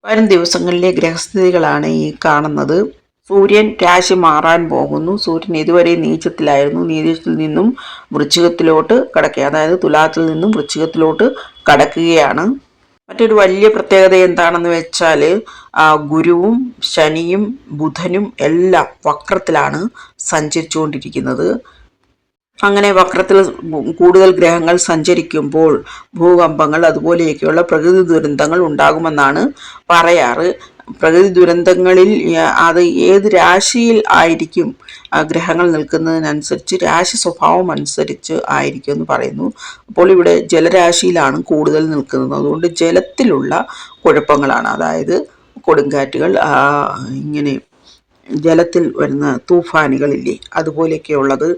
വരും ദിവസങ്ങളിലെ ഗ്രഹസ്ഥിതികളാണ് ഈ കാണുന്നത്. സൂര്യൻ രാശി മാറാൻ പോകുന്നു. സൂര്യൻ ഇതുവരെ നീചത്തിലായിരുന്നു. നീചത്തിൽ നിന്നും വൃശ്ചികത്തിലോട്ട് കടക്കുക, അതായത് തുലാത്തിൽ നിന്നും വൃശ്ചികത്തിലോട്ട് കടക്കുകയാണ്. മറ്റൊരു വലിയ പ്രത്യേകത എന്താണെന്ന് വെച്ചാൽ ഗുരുവും ശനിയും ബുധനും എല്ലാം വക്രത്തിലാണ് സഞ്ചരിച്ചുകൊണ്ടിരിക്കുന്നത്. അങ്ങനെ വക്രത്തിൽ കൂടുതൽ ഗ്രഹങ്ങൾ സഞ്ചരിക്കുമ്പോൾ ഭൂകമ്പങ്ങൾ അതുപോലെയൊക്കെയുള്ള പ്രകൃതി ദുരന്തങ്ങൾ ഉണ്ടാകുമെന്നാണ് പറയാറ്. പ്രകൃതി ദുരന്തങ്ങളിൽ അത് ഏത് രാശിയിൽ ആയിരിക്കും ഗ്രഹങ്ങൾ നിൽക്കുന്നതിനനുസരിച്ച് രാശി സ്വഭാവം അനുസരിച്ച് ആയിരിക്കും എന്ന് പറയുന്നു. അപ്പോൾ ഇവിടെ ജലരാശിയിലാണ് കൂടുതൽ നിൽക്കുന്നത്. അതുകൊണ്ട് ജലത്തിലുള്ള കുഴപ്പങ്ങളാണ്, അതായത് കൊടുങ്കാറ്റുകൾ, ഇങ്ങനെ ജലത്തിൽ വരുന്ന തൂഫാനുകളില്ലേ, അതുപോലെയൊക്കെയുള്ളത്.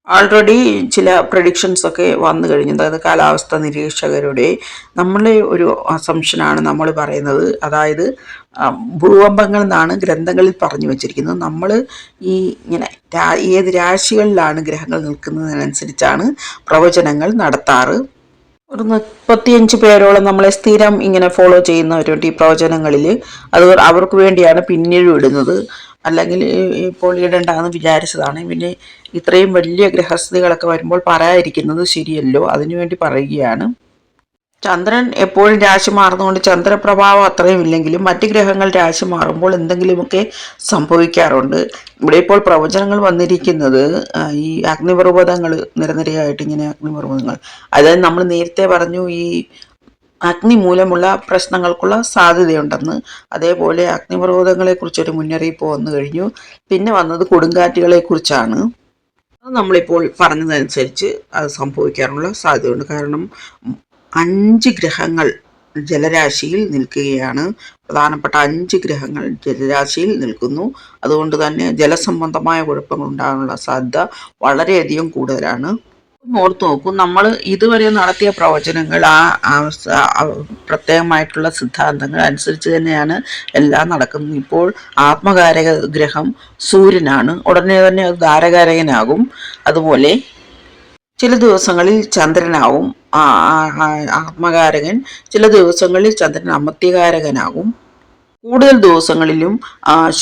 ആൾറെഡി ചില പ്രഡിക്ഷൻസ് ഒക്കെ വന്നു കഴിഞ്ഞു. അതായത് കാലാവസ്ഥ നിരീക്ഷകരുടെ നമ്മളെ ഒരു അസംഷനാണ് നമ്മൾ പറയുന്നത്. അതായത് ഭൂകമ്പങ്ങൾ എന്നാണ് ഗ്രന്ഥങ്ങളിൽ പറഞ്ഞു വച്ചിരിക്കുന്നത്. നമ്മൾ ഈ ഇങ്ങനെ ഏത് രാശികളിലാണ് ഗ്രഹങ്ങൾ നിൽക്കുന്നതിനനുസരിച്ചാണ് പ്രവചനങ്ങൾ നടത്താറ്. ഒരു 35 പേരോളം നമ്മളെ സ്ഥിരം ഇങ്ങനെ ഫോളോ ചെയ്യുന്നവരുണ്ട് ഈ പ്രവചനങ്ങളിൽ. അത് അവർക്ക് വേണ്ടിയാണ് പിന്നീട് ഇടുന്നത്, അല്ലെങ്കിൽ ഇപ്പോൾ ഇടണ്ടെന്ന് വിചാരിച്ചതാണ്. പിന്നെ ഇത്രയും വലിയ ഗ്രഹസ്ഥിതികളൊക്കെ വരുമ്പോൾ പറയാതിരിക്കുന്നത് ശരിയല്ലോ, അതിനുവേണ്ടി പറയുകയാണ്. ചന്ദ്രൻ എപ്പോഴും രാശി മാറുന്നതുകൊണ്ട് ചന്ദ്രപ്രഭാവം അത്രയും ഇല്ലെങ്കിലും മറ്റ് ഗ്രഹങ്ങൾ രാശി മാറുമ്പോൾ എന്തെങ്കിലുമൊക്കെ സംഭവിക്കാറുണ്ട്. ഇവിടെ ഇപ്പോൾ പ്രവചനങ്ങൾ വന്നിരിക്കുന്നത് ഈ അഗ്നിപർവ്വതങ്ങൾ നിരനിരയായിട്ട് ഇങ്ങനെ അഗ്നിപർവ്വതങ്ങൾ, അതായത് നമ്മൾ നേരത്തെ പറഞ്ഞു ഈ അഗ്നി മൂലമുള്ള പ്രശ്നങ്ങൾക്കുള്ള സാധ്യതയുണ്ടെന്ന്. അതേപോലെ അഗ്നിപർവ്വതങ്ങളെ കുറിച്ചൊരു മുന്നറിയിപ്പ് വന്നു കഴിഞ്ഞു. പിന്നെ വന്നത് കൊടുങ്കാറ്റുകളെ കുറിച്ചാണ്. അത് നമ്മളിപ്പോൾ പറഞ്ഞതനുസരിച്ച് അത് സംഭവിക്കാനുള്ള സാധ്യതയുണ്ട്. കാരണം 5 ഗ്രഹങ്ങൾ ജലരാശിയിൽ നിൽക്കുകയാണ്. പ്രധാനപ്പെട്ട 5 ഗ്രഹങ്ങൾ ജലരാശിയിൽ നിൽക്കുന്നു. അതുകൊണ്ട് തന്നെ ജലസംബന്ധമായ കുഴപ്പങ്ങൾ ഉണ്ടാകാനുള്ള സാധ്യത വളരെയധികം കൂടുതലാണ്. ഓർത്ത് നോക്കൂ, നമ്മൾ ഇതുവരെ നടത്തിയ പ്രവചനങ്ങൾ പ്രത്യേകമായിട്ടുള്ള സിദ്ധാന്തങ്ങൾ അനുസരിച്ച് തന്നെയാണ് എല്ലാം നടക്കുന്നത്. ഇപ്പോൾ ആത്മകാരക ഗ്രഹം സൂര്യനാണ്, ഉടനെ തന്നെ അത് ധാരകാരകനാകും. അതുപോലെ ചില ദിവസങ്ങളിൽ ചന്ദ്രനാവും ആത്മകാരകൻ, ചില ദിവസങ്ങളിൽ ചന്ദ്രൻ അമത്യകാരകനാകും. കൂടുതൽ ദിവസങ്ങളിലും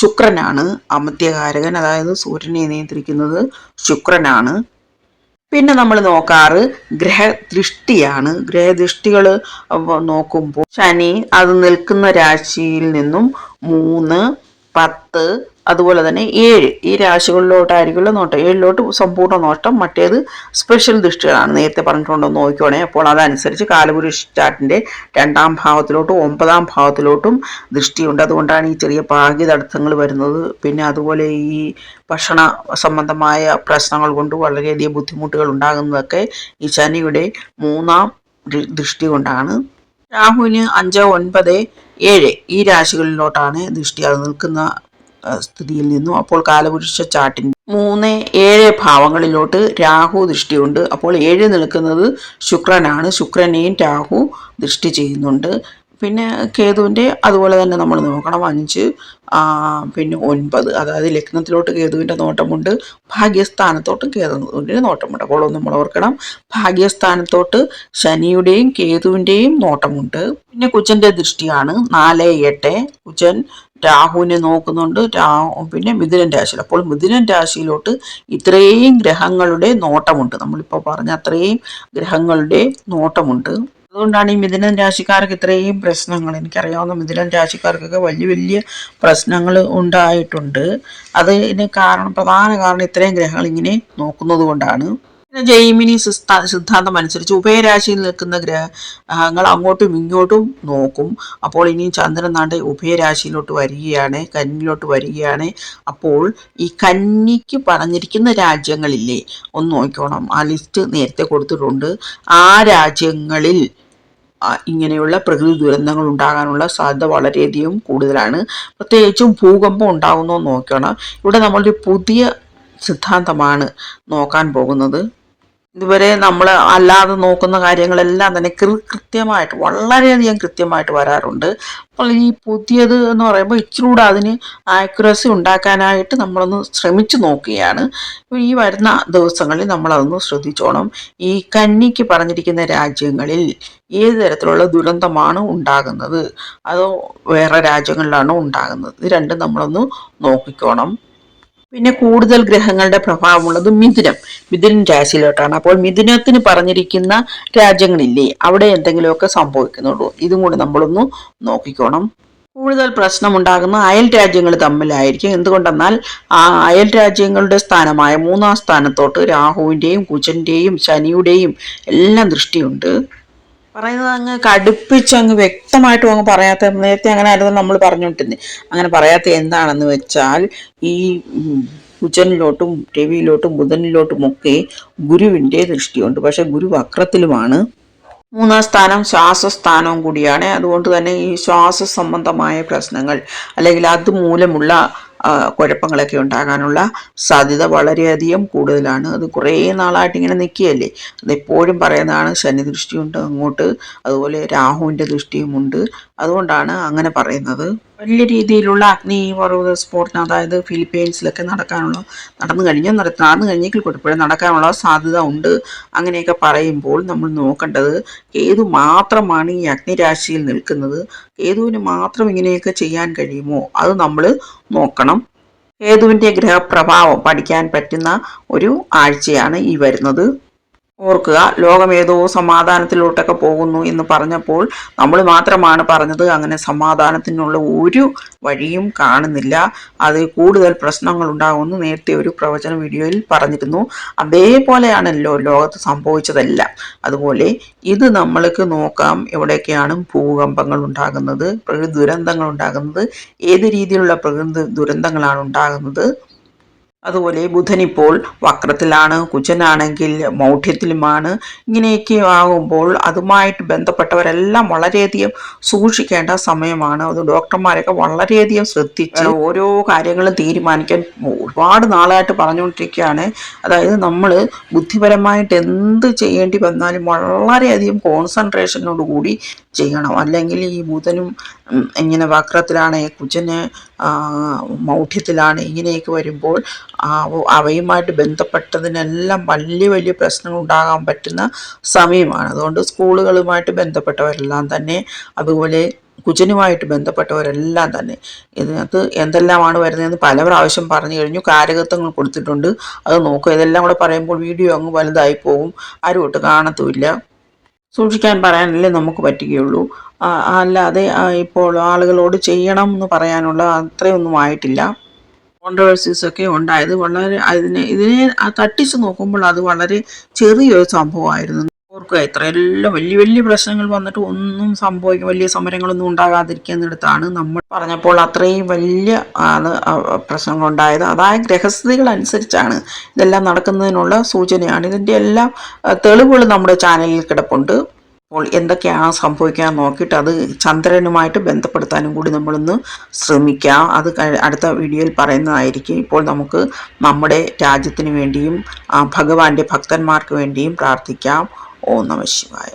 ശുക്രനാണ് അമത്യകാരകൻ, അതായത് സൂര്യനെ നിയന്ത്രിക്കുന്നത് ശുക്രനാണ്. പിന്നെ നമ്മൾ നോക്കാറ് ഗ്രഹദൃഷ്ടിയാണ്. ഗ്രഹദൃഷ്ടികൾ നോക്കുമ്പോൾ ശനി അത് നിൽക്കുന്ന രാശിയിൽ നിന്നും 3, 10, അതുപോലെ തന്നെ 7 ഈ രാശികളിലോട്ടായിരിക്കുമല്ലോ നോട്ടം. 7ലോട്ട് സമ്പൂർണ്ണ നോട്ടം, മറ്റേത് സ്പെഷ്യൽ ദൃഷ്ടികളാണ്. നേരത്തെ പറഞ്ഞിട്ടുണ്ടോ നോക്കിക്കോണേ. അപ്പോൾ അതനുസരിച്ച് കാലപുരുഷ ചാർട്ടിൻ്റെ 2ാം ഭാവത്തിലോട്ടും 9ാം ഭാവത്തിലോട്ടും ദൃഷ്ടിയുണ്ട്. അതുകൊണ്ടാണ് ഈ ചെറിയ ഭാഗ്യതടസ്സങ്ങൾ വരുന്നത്. പിന്നെ അതുപോലെ ഈ ഭക്ഷണ സംബന്ധമായ പ്രശ്നങ്ങൾ കൊണ്ട് വളരെയധികം ബുദ്ധിമുട്ടുകൾ ഉണ്ടാകുന്നതൊക്കെ ഈ ശനിയുടെ 3ാം ദൃഷ്ടി കൊണ്ടാണ്. രാഹുവിന് 5, 9, 7 ഈ രാശികളിലോട്ടാണ് ദൃഷ്ടി അത് നിൽക്കുന്ന സ്ഥിതിയിൽ നിന്നും. അപ്പോൾ കാലപുരുഷ ചാട്ടിൻ്റെ 3, 7 ഭാവങ്ങളിലോട്ട് രാഹു ദൃഷ്ടിയുണ്ട്. അപ്പോൾ 7 നിൽക്കുന്നത് ശുക്രനാണ്. ശുക്രനെയും രാഹു ദൃഷ്ടി ചെയ്യുന്നുണ്ട്. പിന്നെ കേതുവിൻ്റെ അതുപോലെ തന്നെ നമ്മൾ നോക്കണം. 5, പിന്നെ 9, അതായത് ലഗ്നത്തിലോട്ട് കേതുവിൻ്റെ നോട്ടമുണ്ട്, ഭാഗ്യസ്ഥാനത്തോട്ടും കേതുവിൻ്റെ നോട്ടമുണ്ട്. അപ്പോൾ നമ്മൾ ഓർക്കണം, ഭാഗ്യസ്ഥാനത്തോട്ട് ശനിയുടെയും കേതുവിൻ്റെയും നോട്ടമുണ്ട്. പിന്നെ കുജൻ്റെ ദൃഷ്ടിയാണ് 4, 8. കുജൻ രാഹുവിനെ നോക്കുന്നുണ്ട്. പിന്നെ മിഥുനൻ രാശിയിൽ. അപ്പോൾ മിഥുനൻ രാശിയിലോട്ട് ഇത്രയും ഗ്രഹങ്ങളുടെ നോട്ടമുണ്ട്. നമ്മളിപ്പോൾ പറഞ്ഞ അത്രയും ഗ്രഹങ്ങളുടെ നോട്ടമുണ്ട്. അതുകൊണ്ടാണ് ഈ മിഥുനൻ രാശിക്കാർക്ക് ഇത്രയും പ്രശ്നങ്ങൾ. എനിക്കറിയാവുന്ന മിഥുനൻ രാശിക്കാർക്കൊക്കെ വലിയ വലിയ പ്രശ്നങ്ങൾ ഉണ്ടായിട്ടുണ്ട്. അതിന് പ്രധാന കാരണം ഇത്രയും ഗ്രഹങ്ങൾ ഇങ്ങനെ നോക്കുന്നത് കൊണ്ടാണ്. പിന്നെ ജൈമിനി സിദ്ധാന്തം അനുസരിച്ച് ഉഭയരാശിയിൽ നിൽക്കുന്ന ഗ്രഹങ്ങൾ അങ്ങോട്ടും ഇങ്ങോട്ടും നോക്കും. അപ്പോൾ ഇനി ചന്ദ്രൻ നാണ്ട് ഉഭയരാശിയിലോട്ട് വരികയാണ്, കന്നിയിലോട്ട് വരികയാണ്. അപ്പോൾ ഈ കന്നിക്ക് പറഞ്ഞിരിക്കുന്ന രാജ്യങ്ങളില്ലേ, ഒന്ന് നോക്കിക്കോണം. ആ ലിസ്റ്റ് നേരത്തെ കൊടുത്തിട്ടുണ്ട്. ആ രാജ്യങ്ങളിൽ ഇങ്ങനെയുള്ള പ്രകൃതി ദുരന്തങ്ങൾ ഉണ്ടാകാനുള്ള സാധ്യത വളരെയധികം കൂടുതലാണ്. പ്രത്യേകിച്ചും ഭൂകമ്പം ഉണ്ടാകുന്നോ നോക്കണം. ഇവിടെ നമ്മളൊരു പുതിയ സിദ്ധാന്തമാണ് നോക്കാൻ പോകുന്നത്. ഇതുവരെ നമ്മൾ അല്ലാതെ നോക്കുന്ന കാര്യങ്ങളെല്ലാം തന്നെ കൃത്യമായിട്ട് വളരെയധികം കൃത്യമായിട്ട് വരാറുണ്ട്. അപ്പോൾ ഈ പുതിയത് എന്ന് പറയുമ്പോൾ ഇച്ചിരി കൂടെ അതിന് ആക്യുറസി ഉണ്ടാക്കാനായിട്ട് നമ്മളൊന്ന് ശ്രമിച്ചു നോക്കുകയാണ്. ഈ വരുന്ന ദിവസങ്ങളിൽ നമ്മളതൊന്ന് ശ്രദ്ധിച്ചോണം. ഈ കന്നിക്ക് പറഞ്ഞിരിക്കുന്ന രാജ്യങ്ങളിൽ ഏത് തരത്തിലുള്ള ദുരന്തമാണ് ഉണ്ടാകുന്നത്, അതോ വേറെ രാജ്യങ്ങളിലാണോ ഉണ്ടാകുന്നത്, ഇത് രണ്ടും നമ്മളൊന്ന് നോക്കിക്കോണം. പിന്നെ കൂടുതൽ ഗ്രഹങ്ങളുടെ പ്രഭാവമുള്ളത് മിഥുനം രാശിയിലോട്ടാണ്. അപ്പോൾ മിഥുനത്തിന് പറഞ്ഞിരിക്കുന്ന രാജ്യങ്ങളില്ലേ, അവിടെ എന്തെങ്കിലുമൊക്കെ സംഭവിക്കുന്നുള്ളൂ. ഇതും കൂടി നമ്മളൊന്ന് നോക്കിക്കോണം. കൂടുതൽ പ്രശ്നമുണ്ടാകുന്ന അയൽ രാജ്യങ്ങൾ തമ്മിലായിരിക്കും. എന്തുകൊണ്ടെന്നാൽ ആ അയൽ രാജ്യങ്ങളുടെ സ്ഥാനമായ 3-ാം സ്ഥാനത്തോട്ട് രാഹുവിൻ്റെയും കുജന്റെയും ശനിയുടെയും എല്ലാം ദൃഷ്ടിയുണ്ട്. പറയുന്നത് അങ്ങ് കടുപ്പിച്ച് അങ്ങ് വ്യക്തമായിട്ടും അങ്ങ് പറയാത്ത, നേരത്തെ അങ്ങനെ ആയിരുന്നു നമ്മൾ പറഞ്ഞുകൊണ്ടിരുന്നത്. അങ്ങനെ പറയാത്ത എന്താണെന്ന് വെച്ചാൽ ഈ കുജനിലോട്ടും രവിയിലോട്ടും ബുധനിലോട്ടുമൊക്കെ ഗുരുവിൻ്റെ ദൃഷ്ടിയുണ്ട്. പക്ഷെ ഗുരു വക്രത്തിലുമാണ്. 3-ാം സ്ഥാനം ശ്വാസസ്ഥാനവും കൂടിയാണ്. അതുകൊണ്ട് തന്നെ ഈ ശ്വാസ സംബന്ധമായ പ്രശ്നങ്ങൾ അല്ലെങ്കിൽ അതുമൂലമുള്ള കുഴപ്പങ്ങളൊക്കെ ഉണ്ടാകാനുള്ള സാധ്യത വളരെയധികം കൂടുതലാണ്. അത് കുറേ നാളായിട്ട് ഇങ്ങനെ നിൽക്കുകയല്ലേ. അതെപ്പോഴും പറയുന്നതാണ്. ശനി ദൃഷ്ടിയുണ്ട് അങ്ങോട്ട്, അതുപോലെ രാഹുവിൻ്റെ ദൃഷ്ടിയുമുണ്ട്. അതുകൊണ്ടാണ് അങ്ങനെ പറയുന്നത്. വലിയ രീതിയിലുള്ള അഗ്നിപർവ്വത സ്ഫോടനം, അതായത് ഫിലിപ്പീൻസിലൊക്കെ നടന്നു കഴിഞ്ഞെങ്കിൽ കുഴപ്പമില്ല, നടക്കാനുള്ള സാധ്യത ഉണ്ട്. അങ്ങനെയൊക്കെ പറയുമ്പോൾ നമ്മൾ നോക്കേണ്ടത് കേതു മാത്രമാണ് ഈ അഗ്നിരാശിയിൽ നിൽക്കുന്നത്. കേതുവിന് മാത്രം ഇങ്ങനെയൊക്കെ ചെയ്യാൻ കഴിയുമോ, അത് നമ്മൾ നോക്കണം. കേതുവിൻ്റെ ഗ്രഹപ്രഭാവം പഠിക്കാൻ പറ്റുന്ന ഒരു ആഴ്ചയാണ് ഈ വരുന്നത്. ഓർക്കുക, ലോകം ഏതോ സമാധാനത്തിലോട്ടൊക്കെ പോകുന്നു എന്ന് പറഞ്ഞപ്പോൾ നമ്മൾ മാത്രമാണ് പറഞ്ഞത്. അങ്ങനെ സമാധാനത്തിനുള്ള ഒരു വഴിയും കാണുന്നില്ല. അത് കൂടുതൽ പ്രശ്നങ്ങൾ ഉണ്ടാകുമെന്ന് നേരത്തെ ഒരു പ്രവചന വീഡിയോയിൽ പറഞ്ഞിരുന്നു. അതേപോലെയാണല്ലോ ലോകത്ത് സംഭവിച്ചതെല്ലാം. അതുപോലെ ഇത് നമ്മൾക്ക് നോക്കാം, എവിടെയൊക്കെയാണ് ഭൂകമ്പങ്ങൾ ഉണ്ടാകുന്നത്, പ്രകൃതി ദുരന്തങ്ങൾ ഉണ്ടാകുന്നത്, ഏത് രീതിയിലുള്ള പ്രകൃതി ദുരന്തങ്ങളാണ് ഉണ്ടാകുന്നത്. അതുപോലെ ബുധനിപ്പോൾ വക്രത്തിലാണ്, കുജനാണെങ്കിൽ മൗഢ്യത്തിലുമാണ്. ഇങ്ങനെയൊക്കെ ആകുമ്പോൾ അതുമായിട്ട് ബന്ധപ്പെട്ടവരെല്ലാം വളരെയധികം സൂക്ഷിക്കേണ്ട സമയമാണ്. അത് ഡോക്ടർമാരൊക്കെ വളരെയധികം ശ്രദ്ധിച്ച് ഓരോ കാര്യങ്ങളും തീരുമാനിക്കാൻ ഒരുപാട് നാളായിട്ട് പറഞ്ഞുകൊണ്ടിരിക്കുകയാണ്. അതായത് നമ്മൾ ബുദ്ധിപരമായിട്ട് എന്ത് ചെയ്യേണ്ടി വന്നാലും വളരെയധികം കോൺസെൻട്രേഷനോട് കൂടി ചെയ്യണം. അല്ലെങ്കിൽ ഈ ബുധനും ഇങ്ങനെ വക്രത്തിലാണ്, കുജന് മൗഢ്യത്തിലാണ്, ഇങ്ങനെയൊക്കെ വരുമ്പോൾ അവയുമായിട്ട് ബന്ധപ്പെട്ടതിനെല്ലാം വലിയ വലിയ പ്രശ്നങ്ങൾ ഉണ്ടാകാൻ പറ്റുന്ന സമയമാണ്. അതുകൊണ്ട് സ്കൂളുകളുമായിട്ട് ബന്ധപ്പെട്ടവരെല്ലാം തന്നെ, അതുപോലെ കുജനുമായിട്ട് ബന്ധപ്പെട്ടവരെല്ലാം തന്നെ ഇതിനകത്ത് എന്തെല്ലാമാണ് വരുന്നതെന്ന് പല പ്രാവശ്യം പറഞ്ഞു കഴിഞ്ഞു. കാരകത്വങ്ങൾ കൊടുത്തിട്ടുണ്ട്, അത് നോക്കുക. ഇതെല്ലാം കൂടെ പറയുമ്പോൾ വീഡിയോ അങ്ങ് വലുതായി പോകും, ആരും ഒട്ട് കാണത്തുമില്ല. സൂക്ഷിക്കാൻ പറയാനല്ലേ നമുക്ക് പറ്റുകയുള്ളൂ. അല്ലാതെ ഇപ്പോൾ ആളുകളോട് ചെയ്യണം എന്ന് പറയാനുള്ള അത്രയൊന്നും ആയിട്ടില്ല. കോൺട്രവേഴ്സീസ് ഒക്കെ ഉണ്ടായത് വളരെ ഇതിനെ തട്ടിച്ച് നോക്കുമ്പോൾ അത് വളരെ ചെറിയൊരു സംഭവമായിരുന്നു. ഓർക്കുക, ഇത്രയെല്ലാം വലിയ വലിയ പ്രശ്നങ്ങൾ വന്നിട്ട് ഒന്നും സംഭവിക്കും, വലിയ സമരങ്ങളൊന്നും ഉണ്ടാകാതിരിക്കുന്നിടത്താണ് നമ്മൾ പറഞ്ഞപ്പോൾ അത്രയും വലിയ പ്രശ്നങ്ങളുണ്ടായത്. അതായത് ഗ്രഹസ്ഥിതികൾ അനുസരിച്ചാണ് ഇതെല്ലാം നടക്കുന്നതിനുള്ള സൂചനയാണ്. ഇതിൻ്റെ എല്ലാം തെളിവുകൾ നമ്മുടെ ചാനലിൽ കിടപ്പുണ്ട്. അപ്പോൾ എന്തൊക്കെയാണ് സംഭവിക്കാൻ നോക്കിയിട്ട് അത് ചന്ദ്രനുമായിട്ട് ബന്ധപ്പെടുത്താനും കൂടി നമ്മളൊന്ന് ശ്രമിക്കാം. അത് അടുത്ത വീഡിയോയിൽ പറയുന്നതായിരിക്കും. ഇപ്പോൾ നമുക്ക് നമ്മുടെ രാജ്യത്തിന് വേണ്ടിയും ഭഗവാന്റെ ഭക്തന്മാർക്ക് വേണ്ടിയും പ്രാർത്ഥിക്കാം. ഓം നമഃ ശിവായ.